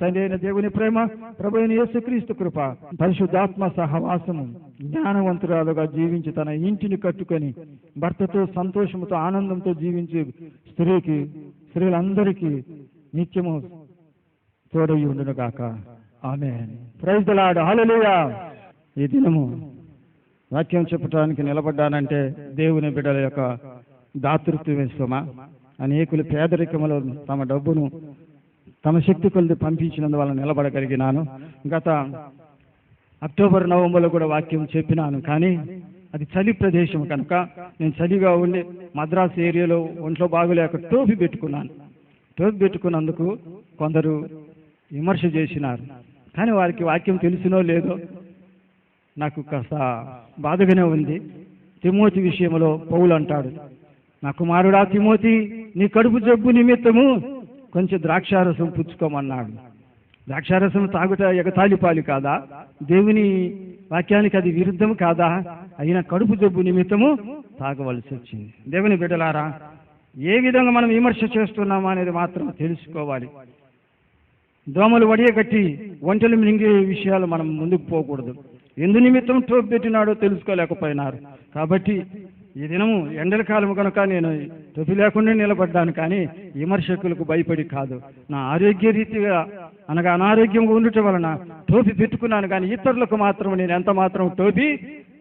తండ్రి అయిన దేవుని ప్రేమ, ప్రభు అయిన యేసుక్రీస్తు కృప, పరిశుద్ధాత్మ సహవాసము, జ్ఞానవంతురాలుగా జీవించి తన ఇంటిని కట్టుకొని భర్తతో సంతోషముతో ఆనందంతో జీవించి స్త్రీలందరికీ నిత్యము తోడై ఉండును గాక. Amen. Praise the lord. Hallelujah. ఈ దినము వాక్యం చెప్పడానికి నిలబడ్డానంటే దేవుని బిడ్డల యొక్క దాతృత్వ సుమ. అనేకులు పేదరికములో తమ డబ్బును తమ శక్తి కొలిది పంపించినందువల్ల నిలబడగలిగినాను. గత అక్టోబర్ నవంబర్లో కూడా వాక్యం చెప్పినాను, కానీ అది చలి ప్రదేశం కనుక నేను చలిగా ఉండి మద్రాసు ఏరియాలో ఒంట్లో బాగులేక టోపీ పెట్టుకున్నాను. టోపీ పెట్టుకున్నందుకు కొందరు విమర్శ చేసినారు, కానీ వారికి వాక్యం తెలిసినో లేదో నాకు కాస్త బాధగానే ఉంది. తిమోతి విషయంలో పౌలు అంటాడు, నా కుమారుడా తిమోతి, నీ కడుపు జబ్బు నిమిత్తము కొంచెం ద్రాక్షారసం పుచ్చుకోమన్నాడు. ద్రాక్షారసం తాగుట ఎగతాళిపాలి కాదా? దేవుని వాక్యానికి అది విరుద్ధం కాదా? అయినా కడుపు జబ్బు నిమిత్తము తాగవలసి వచ్చింది. దేవుని బిడ్డలారా, ఏ విధంగా మనం విమర్శ చేస్తున్నామా అనేది మాత్రం తెలుసుకోవాలి. దోమలు వడియగట్టి ఒంటలు మింగే విషయాలు మనం ముందుకు పోకూడదు. ఎందు నిమిత్తం టోపు పెట్టినాడో తెలుసుకోలేకపోయినారు. కాబట్టి ఈ దినము ఎండల కాలం కనుక నేను టోపీ లేకుండా నిలబడ్డాను, కానీ విమర్శకులకు భయపడి కాదు. నా ఆరోగ్య రీతిగా అనగా అనారోగ్యంగా ఉండటం వలన టోపీ పెట్టుకున్నాను, కానీ ఇతరులకు మాత్రం నేను ఎంత మాత్రం టోపీ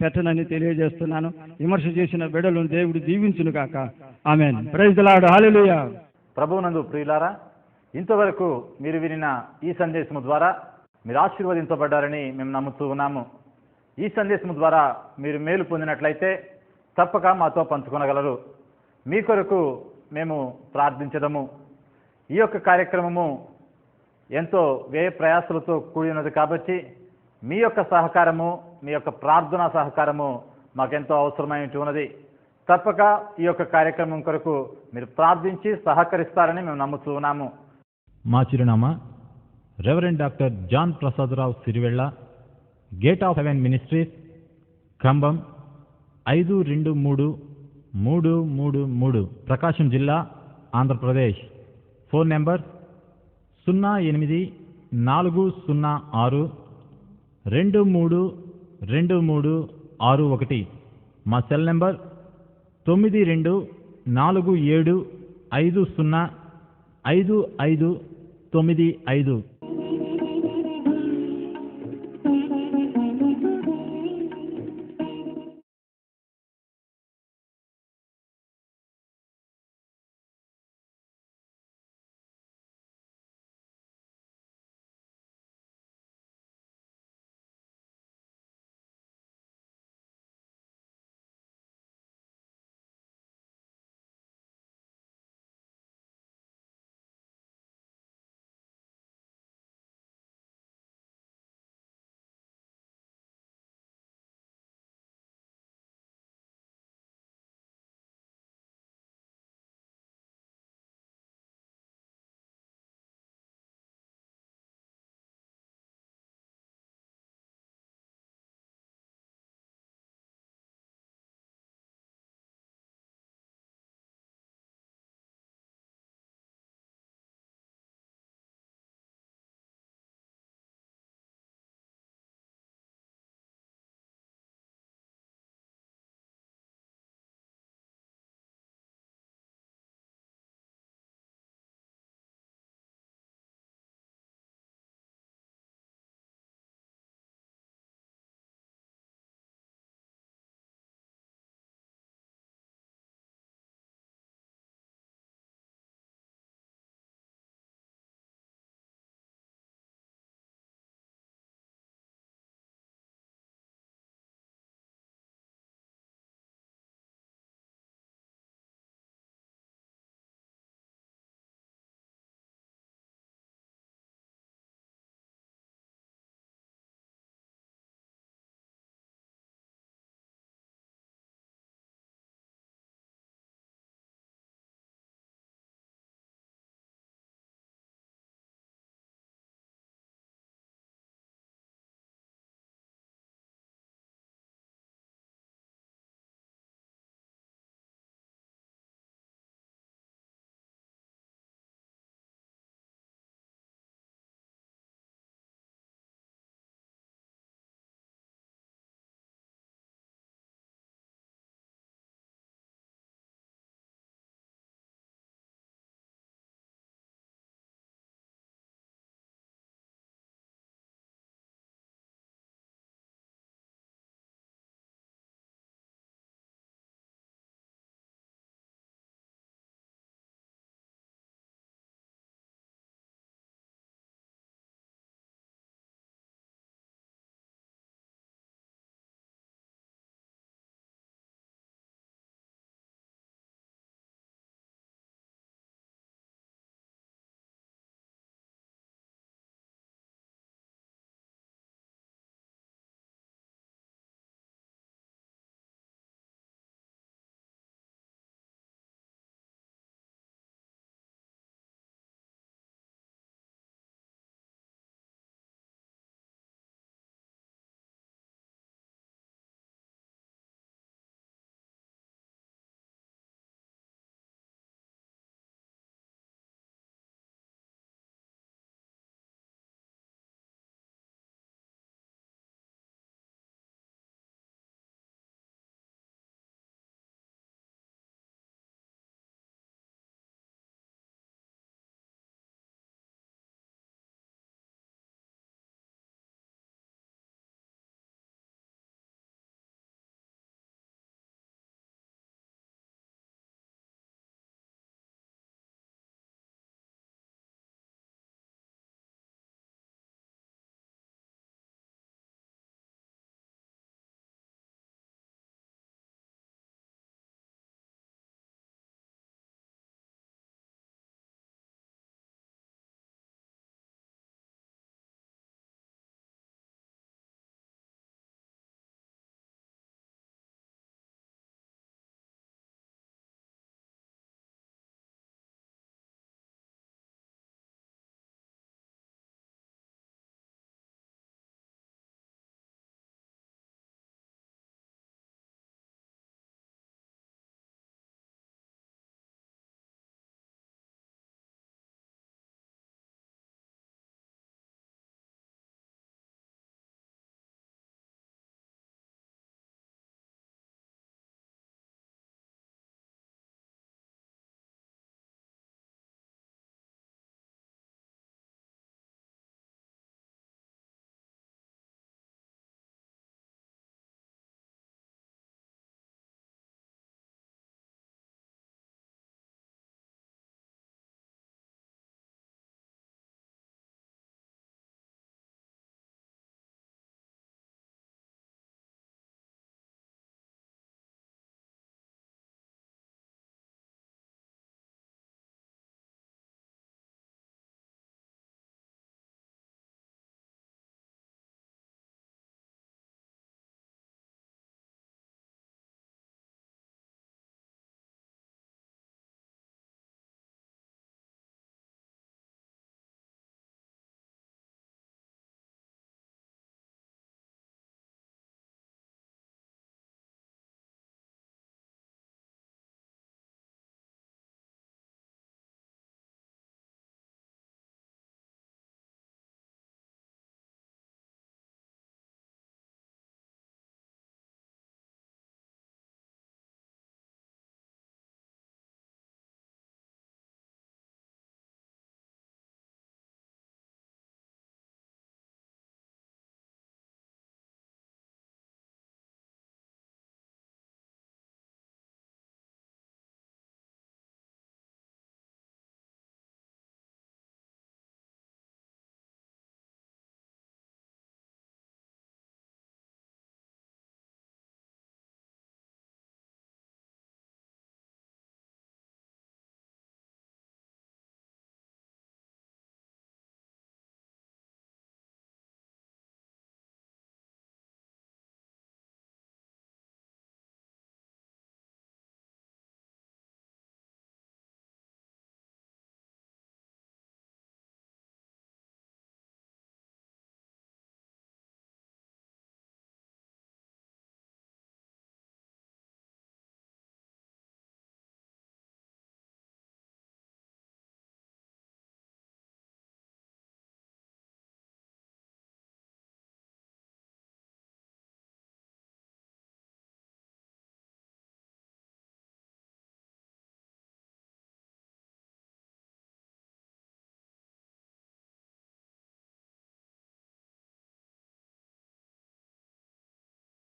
పెట్టనని తెలియజేస్తున్నాను. విమర్శ చేసిన బిడ్డలను దేవుడు దీవించును కాక. Amen. Praise the lord. Hallelujah. ప్రభువునందు ప్రియులారా, ఇంతవరకు మీరు వినిన ఈ సందేశము ద్వారా మీరు ఆశీర్వదించబడ్డారని మేము నమ్ముతూ ఉన్నాము. ఈ సందేశము ద్వారా మీరు మేలు పొందినట్లయితే తప్పక మాతో పంచుకొనగలరు. మీ కొరకు మేము ప్రార్థించదము. ఈ యొక్క కార్యక్రమము ఎంతో వ్యయ ప్రయాసలతో కూడినది కాబట్టి మీ యొక్క సహకారము, మీ యొక్క ప్రార్థనా సహకారము మాకెంతో అవసరమైనట్టు ఉన్నది. తప్పక ఈ యొక్క కార్యక్రమం కొరకు మీరు ప్రార్థించి సహకరిస్తారని మేము నమ్ముతూ ఉన్నాము. మా చిరునామా reverend doctor John Prasadarao Sirivella, gate of heaven ministries, Cumbum 523333, Prakasam జిల్లా, ఆంధ్రప్రదేశ్. Phone number 08406232361. మా సెల్ నెంబర్ 9247505595.